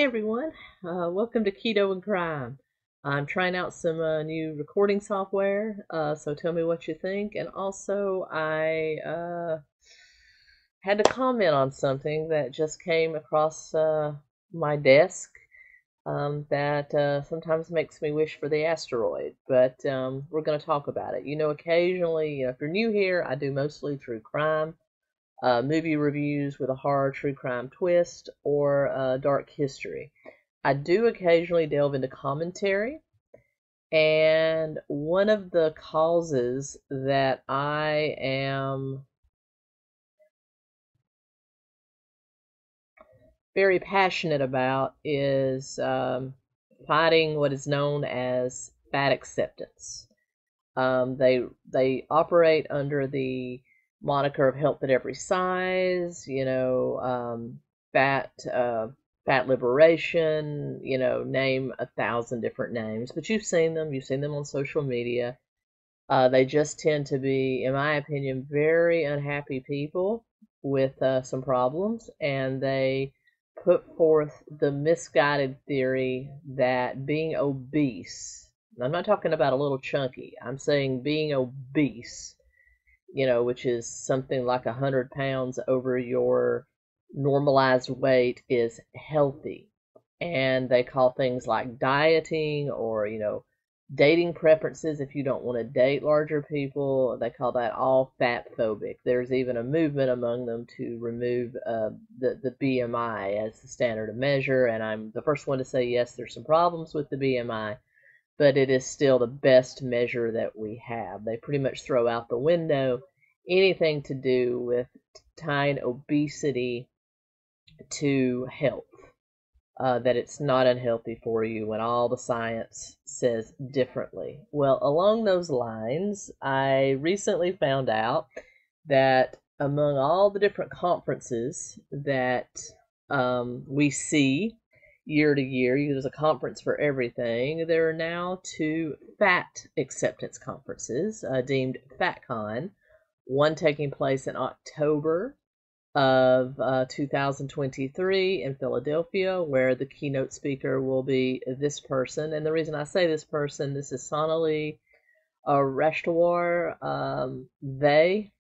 everyone, welcome to Keto and Crime. I'm trying out some new recording software, so tell me what you think. And also, I had to comment on something that just came across my desk that sometimes makes me wish for the asteroid, but we're going to talk about it. Occasionally, if you're new here, I do mostly true crime. Movie reviews with a horror true crime twist, or dark history. I do occasionally delve into commentary, and one of the causes that I am very passionate about is fighting what is known as fat acceptance. They operate under the moniker of health at every size, fat liberation, name 1,000 different names. But you've seen them on social media. They just tend to be, in my opinion, very unhappy people with some problems, and they put forth the misguided theory that being obese, and I'm not talking about a little chunky, I'm saying being obese, which is something like 100 pounds over your normalized weight, is healthy. And they call things like dieting or, dating preferences. If you don't want to date larger people, they call that all fat phobic. There's even a movement among them to remove the BMI as the standard of measure. And I'm the first one to say, yes, there's some problems with the BMI, but it is still the best measure that we have. They pretty much throw out the window anything to do with tying obesity to health, that it's not unhealthy for you when all the science says differently. Well, along those lines, I recently found out that among all the different conferences that we see year to year, there's a conference for everything. There are now 2 fat acceptance conferences deemed Fatcon, one taking place in October of 2023 in Philadelphia, where the keynote speaker will be this person. And the reason I say this person, this is Sonalee They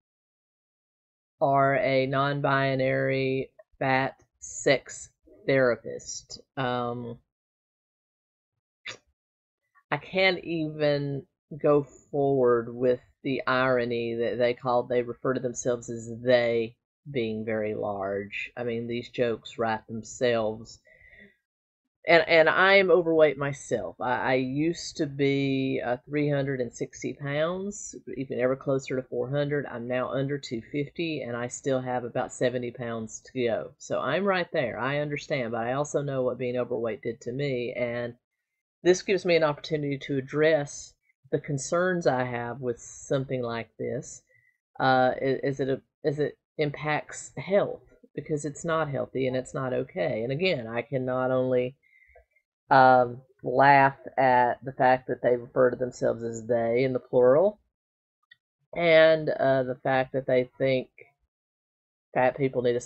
are a non-binary fat sex therapist. I can't even go forward with the irony that they refer to themselves as they being very large. I mean, these jokes write themselves. And I am overweight myself. I used to be 360 pounds, even ever closer to 400. I'm now under 250, and I still have about 70 pounds to go. So I'm right there. I understand, but I also know what being overweight did to me, and this gives me an opportunity to address the concerns I have with something like this, as it impacts health, because it's not healthy and it's not okay. And again, I can not only laugh at the fact that they refer to themselves as they in the plural, and the fact that they think fat people need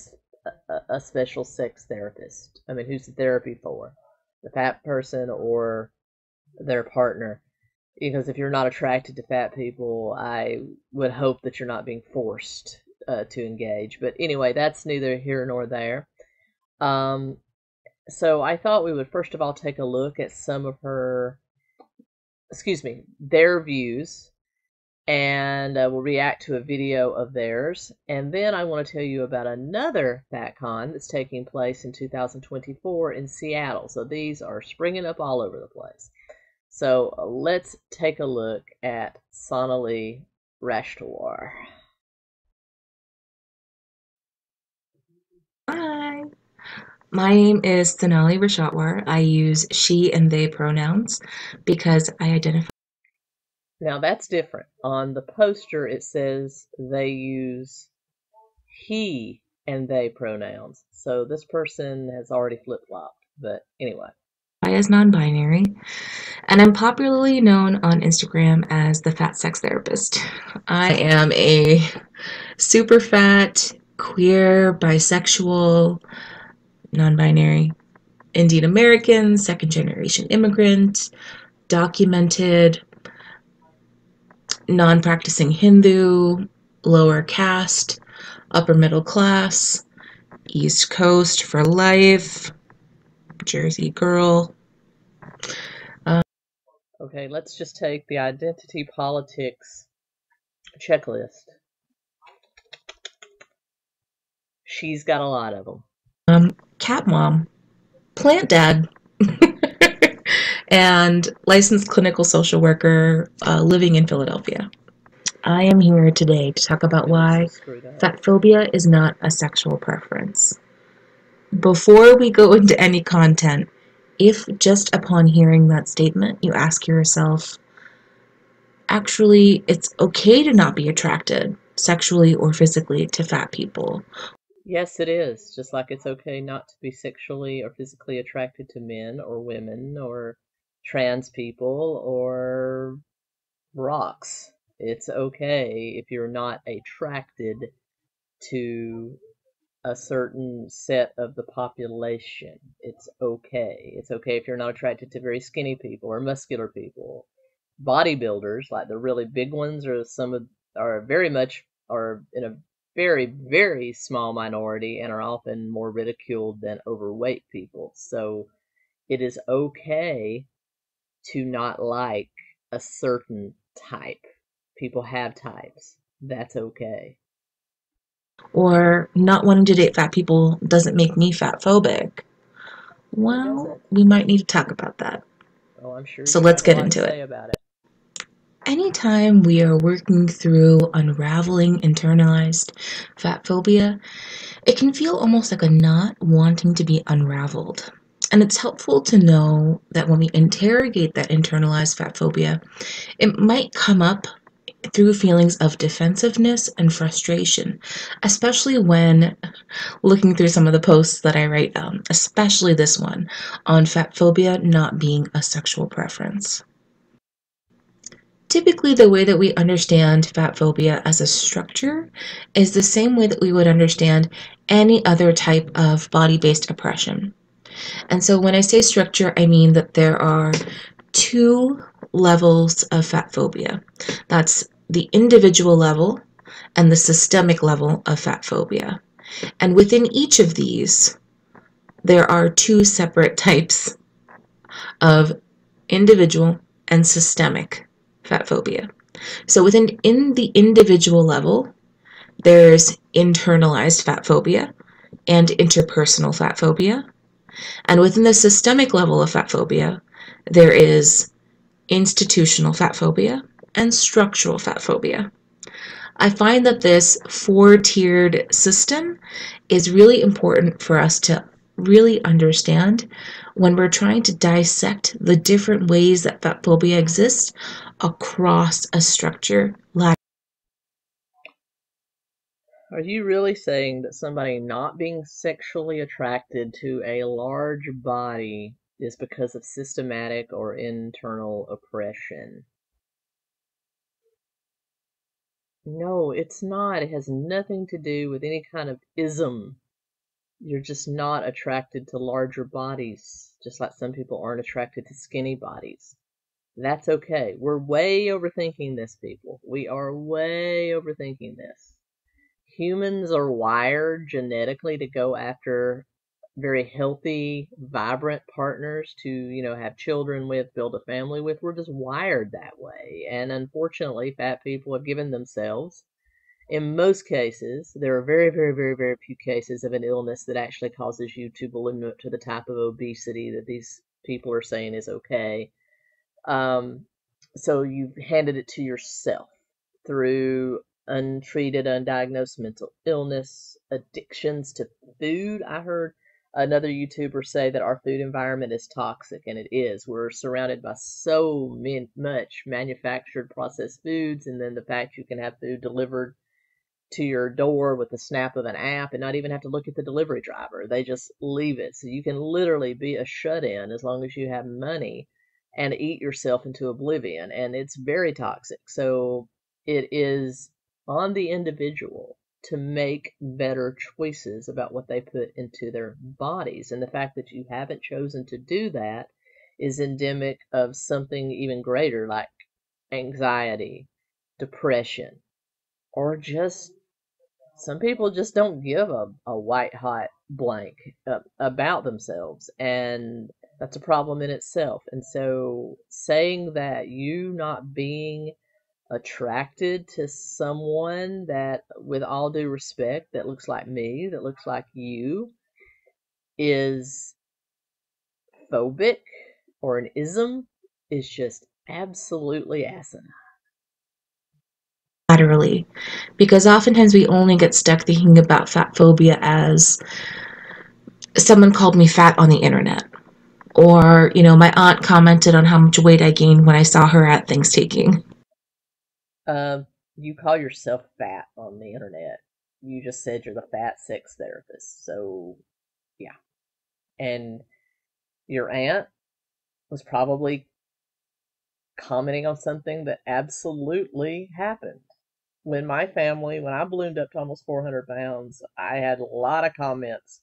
a special sex therapist. I mean, who's the therapy for? The fat person or their partner? Because if you're not attracted to fat people, I would hope that you're not being forced to engage. But anyway, that's neither here nor there. So I thought we would first of all take a look at some of their views, and we'll react to a video of theirs. And then I want to tell you about another Fatcon that's taking place in 2024 in Seattle. So these are springing up all over the place. So let's take a look at Sonalee Rashtawar. Hi, my name is Sonalee Rashatwar. I use she and they pronouns because I identify. Now that's different. On the poster it says they use he and they pronouns. So this person has already flip-flopped. But anyway. As non-binary, and I'm popularly known on Instagram as the fat sex therapist. I am a super fat, queer, bisexual, non-binary Indian American, second generation immigrant, documented, non-practicing Hindu, lower caste, upper middle class, East Coast for life, Jersey girl. Okay, let's just take the identity politics checklist. She's got a lot of them. Cat mom, plant dad, and licensed clinical social worker living in Philadelphia. I am here today to talk about Really so why screwed up. fat phobia is not a sexual preference. Before we go into any content, if just upon hearing that statement you ask yourself, actually, it's okay to not be attracted sexually or physically to fat people. Yes, it is. Just like it's okay not to be sexually or physically attracted to men or women or trans people or rocks. It's okay if you're not attracted to a certain set of the population. It's okay. It's okay if you're not attracted to very skinny people or muscular people. Bodybuilders, like the really big ones, are very much are in a very, very small minority and are often more ridiculed than overweight people. So it is okay to not like a certain type. People have types. That's okay. Or not wanting to date fat people doesn't make me fat phobic. No, it Well, doesn't. we might need to talk about that. Oh, I'm sure So you let's have a get lot to into it. say about it. Anytime we are working through unraveling internalized fat phobia, it can feel almost like a knot wanting to be unraveled. And it's helpful to know that when we interrogate that internalized fat phobia, it might come up through feelings of defensiveness and frustration, especially when looking through some of the posts that I write, especially this one on fat phobia not being a sexual preference. Typically, the way that we understand fat phobia as a structure is the same way that we would understand any other type of body-based oppression. And so when I say structure, I mean that there are two levels of fat phobia. That's the individual level and the systemic level of fat phobia. And within each of these, there are two separate types of individual and systemic fat phobia. So in the individual level, there's internalized fat phobia and interpersonal fat phobia. And within the systemic level of fat phobia, there is institutional fat phobia and structural fat phobia. I find that this four-tiered system is really important for us to really understand when we're trying to dissect the different ways that fat phobia exists across a structure ladder. Are you really saying that somebody not being sexually attracted to a large body is because of systematic or internal oppression? No, it's not. It has nothing to do with any kind of ism. You're just not attracted to larger bodies, just like some people aren't attracted to skinny bodies. That's okay. We're way overthinking this, people. We are way overthinking this. Humans are wired genetically to go after very healthy, vibrant partners to, have children with, build a family with. We're just wired that way. And unfortunately, fat people have given themselves, in most cases, there are very, very, very, very few cases of an illness that actually causes you to balloon up to the type of obesity that these people are saying is okay. Um, so you've handed it to yourself through untreated, undiagnosed mental illness, addictions to food. I heard another YouTuber say that our food environment is toxic, and it is. We're surrounded by so much manufactured processed foods, and then the fact you can have food delivered to your door with the snap of an app and not even have to look at the delivery driver. They just leave it. So you can literally be a shut in as long as you have money and eat yourself into oblivion. And it's very toxic. So it is on the individual to make better choices about what they put into their bodies. And the fact that you haven't chosen to do that is endemic of something even greater, like anxiety, depression, or just some people just don't give a white hot blank about themselves, and that's a problem in itself. And so saying that you not being attracted to someone that, with all due respect, that looks like me, that looks like you, is phobic or an ism is just absolutely asinine. Laterally, because oftentimes we only get stuck thinking about fat phobia as someone called me fat on the internet, or my aunt commented on how much weight I gained when I saw her at Thanksgiving. You call yourself fat on the internet. You just said you're the fat sex therapist. So, yeah. And your aunt was probably commenting on something that absolutely happened. When I ballooned up to almost 400 pounds, I had a lot of comments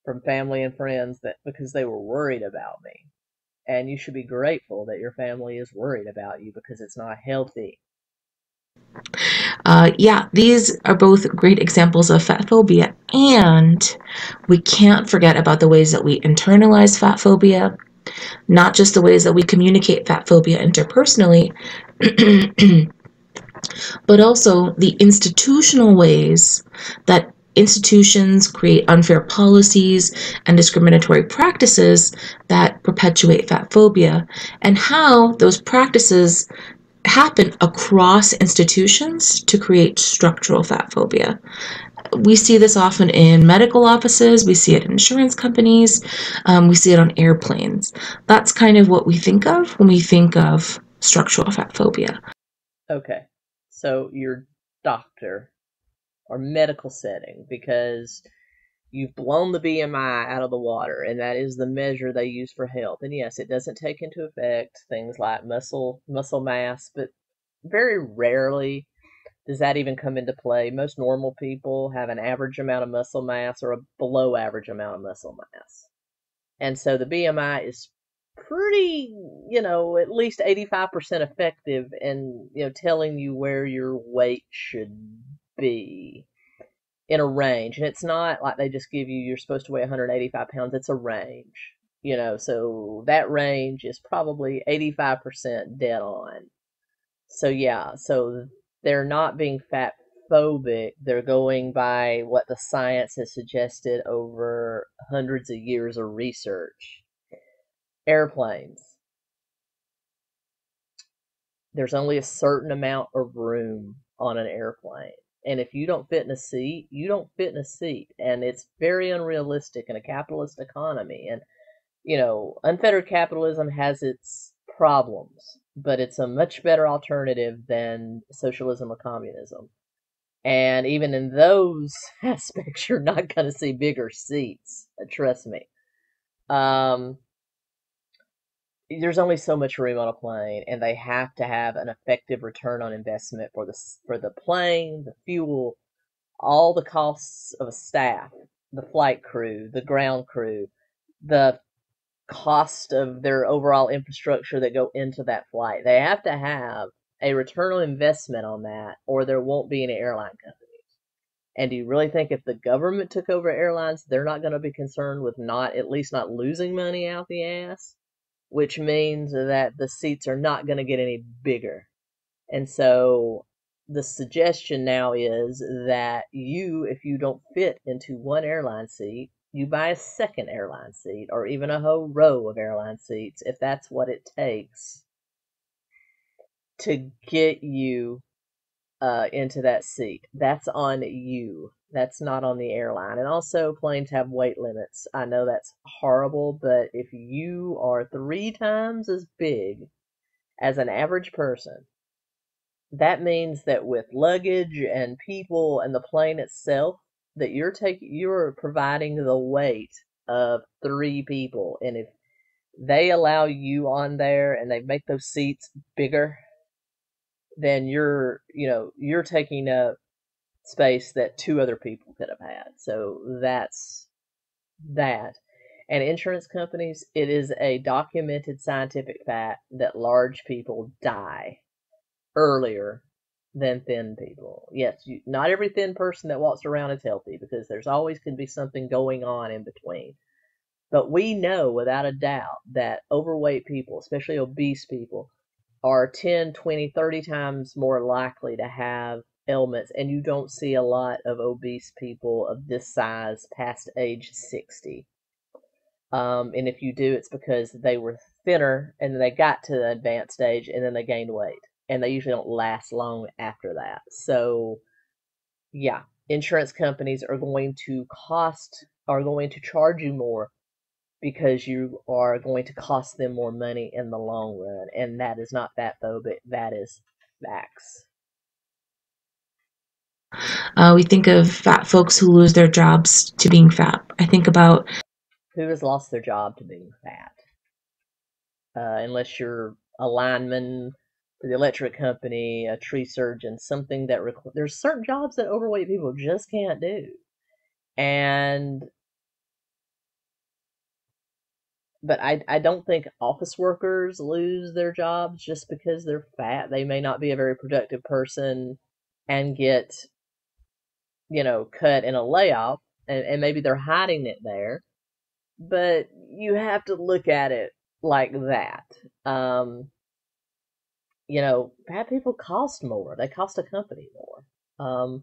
from family and friends that because they were worried about me. And you should be grateful that your family is worried about you because it's not healthy. Yeah, these are both great examples of fat phobia, and we can't forget about the ways that we internalize fat phobia, not just the ways that we communicate fat phobia interpersonally, but also the institutional ways that institutions create unfair policies and discriminatory practices that perpetuate fat phobia, and how those practices happen across institutions to create structural fat phobia. We see this often in medical offices, we see it in insurance companies, we see it on airplanes. That's kind of what we think of when we think of structural fat phobia. Okay, so your doctor or medical setting, because you've blown the BMI out of the water, and that is the measure they use for health. And yes, it doesn't take into effect things like muscle mass, but very rarely does that even come into play. Most normal people have an average amount of muscle mass or a below average amount of muscle mass. And so the BMI is pretty, at least 85% effective in, telling you where your weight should be in a range. And it's not like they just give you, you're supposed to weigh 185 pounds. It's a range, so that range is probably 85% dead on. So yeah, so they're not being fat phobic. They're going by what the science has suggested over hundreds of years of research. Airplanes. There's only a certain amount of room on an airplane. And if you don't fit in a seat, you don't fit in a seat. And it's very unrealistic in a capitalist economy. And, unfettered capitalism has its problems, but it's a much better alternative than socialism or communism. And even in those aspects, you're not going to see bigger seats. Trust me. Um, there's only so much room on a plane, and they have to have an effective return on investment for the plane, the fuel, all the costs of a staff, the flight crew, the ground crew, the cost of their overall infrastructure that go into that flight. They have to have a return on investment on that, or there won't be any airline company. And do you really think if the government took over airlines, they're not going to be concerned with not, at least not losing money out the ass? Which means that the seats are not going to get any bigger. And so the suggestion now is that if you don't fit into one airline seat, you buy a second airline seat or even a whole row of airline seats if that's what it takes to get you into that seat. That's on you. That's not on the airline. And also, planes have weight limits. I know that's horrible, but if you are 3 times as big as an average person, that means that with luggage and people and the plane itself, that you're providing the weight of 3 people. And if they allow you on there and they make those seats bigger, then you're taking up space that two other people could have had. So that's that. And insurance companies, it is a documented scientific fact that large people die earlier than thin people. Yes, not every thin person that walks around is healthy, because there's always could be something going on in between. But we know without a doubt that overweight people, especially obese people, are 10, 20, 30 times more likely to have ailments. And you don't see a lot of obese people of this size past age 60. And if you do, it's because they were thinner and then they got to the advanced stage and then they gained weight. And they usually don't last long after that. So, yeah, insurance companies are going to charge you more because you are going to cost them more money in the long run. And that is not fat phobic, that is facts. We think of fat folks who lose their jobs to being fat. I think about Who has lost their job to being fat? Unless you're a lineman for the electric company, a tree surgeon, something that there's certain jobs that overweight people just can't do. And but I don't think office workers lose their jobs just because they're fat. They may not be a very productive person and get, cut in a layoff, and maybe they're hiding it there. But you have to look at it like that. Fat people cost more. They cost a company more.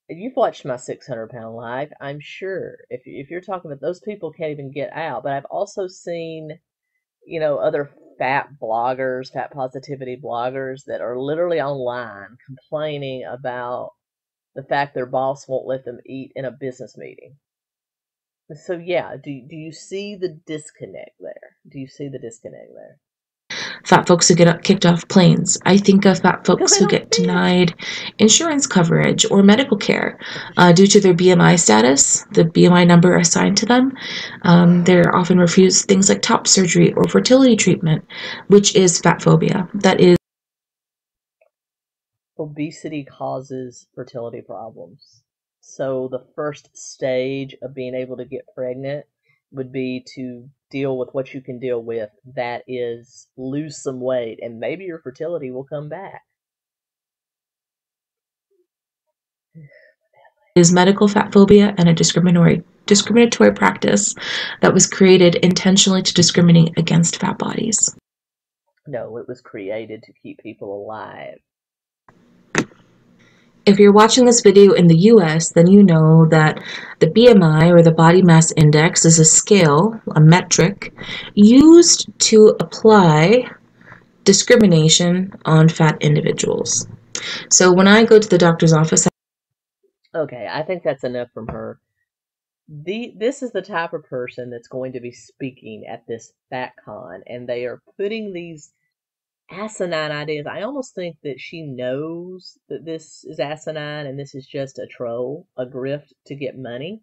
You've watched my 600-pound life, I'm sure. If you're talking about those people can't even get out, but I've also seen, other fat bloggers, fat positivity bloggers that are literally online complaining about the fact their boss won't let them eat in a business meeting. So yeah, do you see the disconnect there? Do you see the disconnect there? fat folks who get kicked off planes. I think of fat Because folks they who don't get fit. denied insurance coverage or medical care For sure. due to their BMI status, the BMI number assigned to them. They're often refused things like top surgery or fertility treatment, which is fat phobia. That is Obesity causes fertility problems. So the first stage of being able to get pregnant would be to deal with what you can deal with. That is, lose some weight, and maybe your fertility will come back. medical fat phobia and a discriminatory practice that was created intentionally to discriminate against fat bodies. No, it was created to keep people alive. If you're watching this video in the US, then you know that the BMI, or the body mass index, is a scale, a metric, used to apply discrimination on fat individuals. So when I go to the doctor's office, Okay, I think that's enough from her. This is the type of person that's going to be speaking at this Fatcon, and they are putting these asinine ideas. I almost think that she knows that this is asinine and this is just a troll, a grift to get money.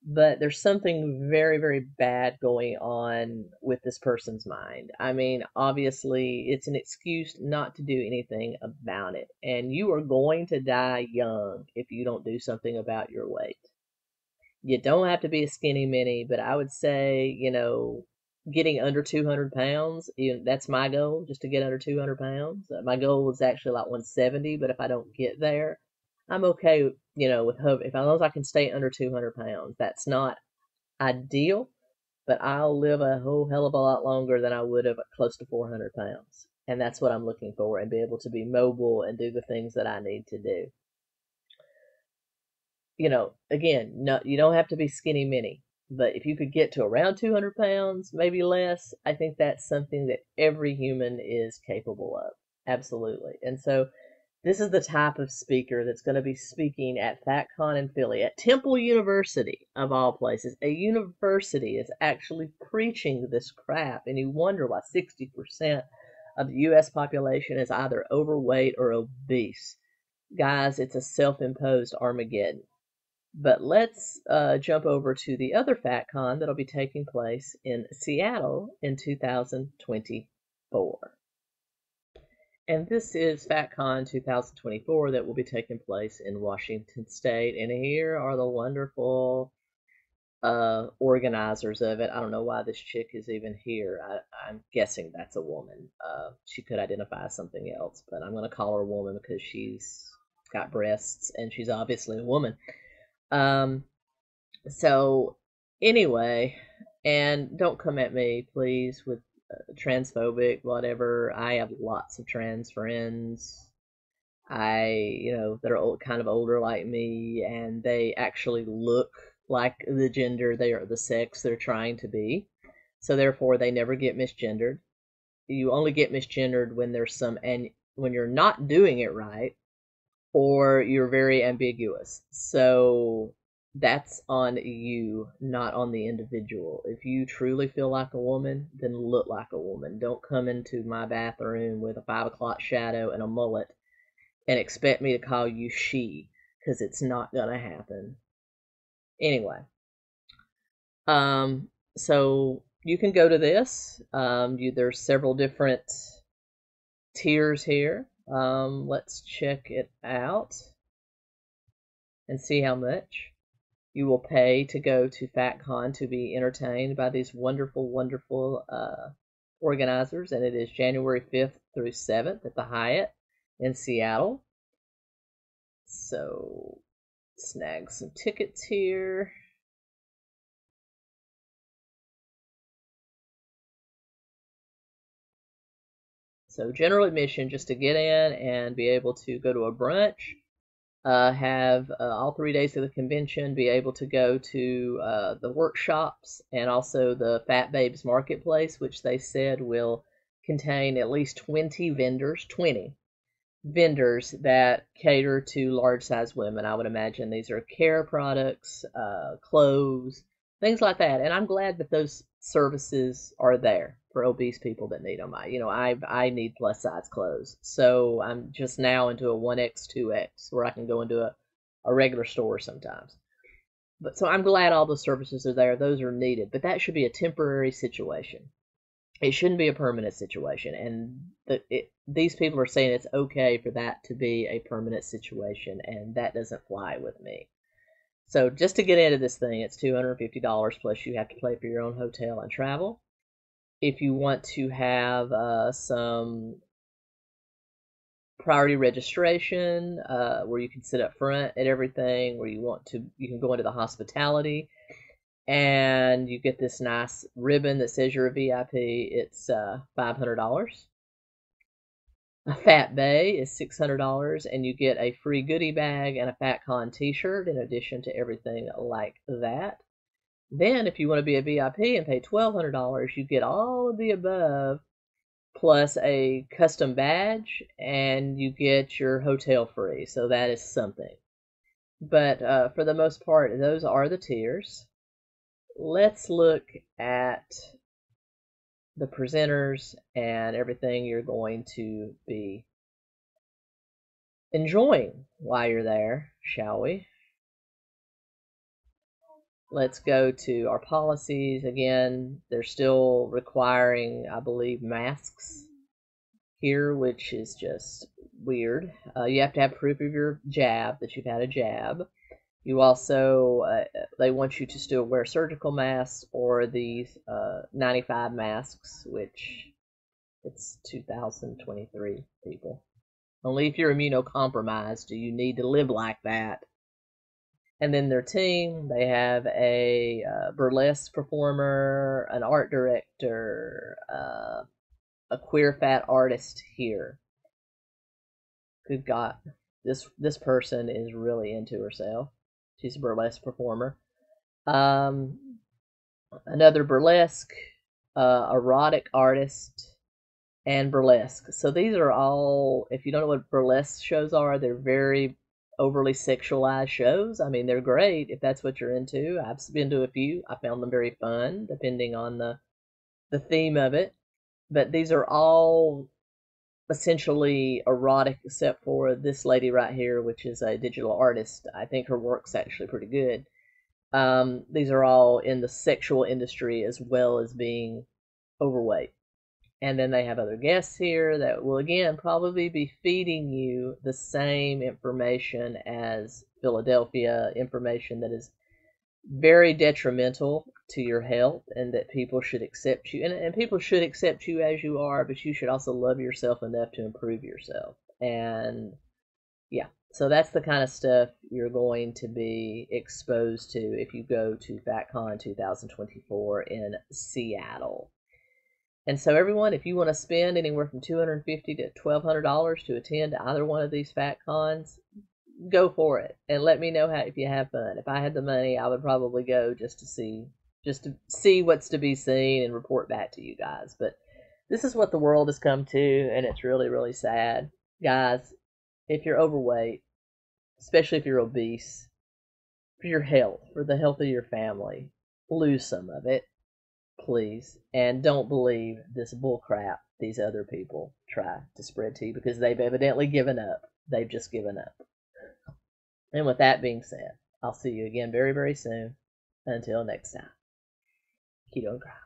But there's something very, very bad going on with this person's mind. I mean, obviously, it's an excuse not to do anything about it. And you are going to die young if you don't do something about your weight. You don't have to be a skinny mini, but I would say, getting under 200 pounds, that's my goal, just to get under 200 pounds. My goal was actually like 170, but if I don't get there, I'm okay, with as long as I can stay under 200 pounds. That's not ideal, but I'll live a whole hell of a lot longer than I would have at close to 400 pounds. And that's what I'm looking for, and be able to be mobile and do the things that I need to do. Again, no, you don't have to be skinny mini, but if you could get to around 200 pounds, maybe less, I think that's something that every human is capable of. Absolutely. And so this is the type of speaker that's going to be speaking at Fatcon in Philly, at Temple University, of all places. A university is actually preaching this crap, and you wonder why 60% of the U.S. population is either overweight or obese. Guys, it's a self-imposed Armageddon. But let's jump over to the other Fatcon that'll be taking place in Seattle in 2024. And this is Fatcon 2024 that will be taking place in Washington State. And here are the wonderful organizers of it. I don't know why this chick is even here. I'm guessing that's a woman. She could identify as something else, but I'm going to call her a woman because she's got breasts and she's obviously a woman. So, anyway, and don't come at me, please, with transphobic, whatever. I have lots of trans friends. That are kind of older like me, and they actually look like the gender they are, the sex they're trying to be. So therefore, they never get misgendered. You only get misgendered when there's and when you're not doing it right, or you're very ambiguous. So that's on you, not on the individual. If you truly feel like a woman, then look like a woman. Don't come into my bathroom with a 5 o'clock shadow and a mullet and expect me to call you she, because it's not gonna happen. Anyway, so you can go to this. There's several different tiers here. Let's check it out and see how much you will pay to go to Fatcon to be entertained by these wonderful, wonderful organizers. And it is January 5th through 7th at the Hyatt in Seattle. So, snag some tickets here. So, general admission just to get in and be able to go to a brunch, have all 3 days of the convention, be able to go to the workshops and also the Fat Babes Marketplace, which they said will contain at least 20 vendors that cater to large size women. I would imagine these are care products, clothes, things like that. And I'm glad that those services are there for obese people that need them. I need plus size clothes. So I'm just now into a 1X, 2X where I can go into a regular store sometimes. But so I'm glad all the services are there. Those are needed, but that should be a temporary situation. It shouldn't be a permanent situation, and these people are saying it's okay for that to be a permanent situation, and that doesn't fly with me. So just to get into this thing, it's $250 plus you have to pay for your own hotel and travel. If you want to have some priority registration, where you can sit up front at everything, where you can go into the hospitality and you get this nice ribbon that says you're a VIP. It's $500. A Fat Bay is $600, and you get a free goodie bag and a Fatcon t-shirt in addition to everything like that. Then, if you want to be a VIP and pay $1,200, you get all of the above plus a custom badge, and you get your hotel free. So that is something. But for the most part, those are the tiers. Let's look at the presenters and everything you're going to be enjoying while you're there, shall we? Let's go to our policies. Again, they're still requiring, I believe, masks here, which is just weird. You have to have proof of your jab, that you've had a jab. You also, they want you to still wear surgical masks or these 95 masks, which it's 2023, people. Only if you're immunocompromised do you need to live like that. And then their team, they have a burlesque performer, an art director, a queer fat artist here. Good God, this person is really into herself. She's a burlesque performer. Another burlesque, erotic artist, and burlesque. So these are all, if you don't know what burlesque shows are, they're very overly sexualized shows. I mean, they're great if that's what you're into. I've been to a few. I found them very fun, depending on the theme of it. But these are all essentially erotic, except for this lady right here, which is a digital artist. I think her work's actually pretty good. These are all in the sexual industry as well as being overweight. And then they have other guests here that will, again, probably be feeding you the same information as Philadelphia, information that is very detrimental to your health, and that people should accept you. And people should accept you as you are, but you should also love yourself enough to improve yourself. And yeah, so that's the kind of stuff you're going to be exposed to if you go to Fatcon 2024 in Seattle. And so, everyone, if you want to spend anywhere from $250 to $1,200 to attend either one of these Fatcons, go for it, and let me know how, if you have fun. If I had the money, I would probably go just to see what's to be seen and report back to you guys. But this is what the world has come to, and it's really, really sad, guys. If you're overweight, especially if you're obese, for your health, for the health of your family, lose some of it, please. And don't believe this bull crap these other people try to spread to you, because they've evidently given up. They've just given up. And with that being said, I'll see you again very, very soon. Until next time, keto and cry.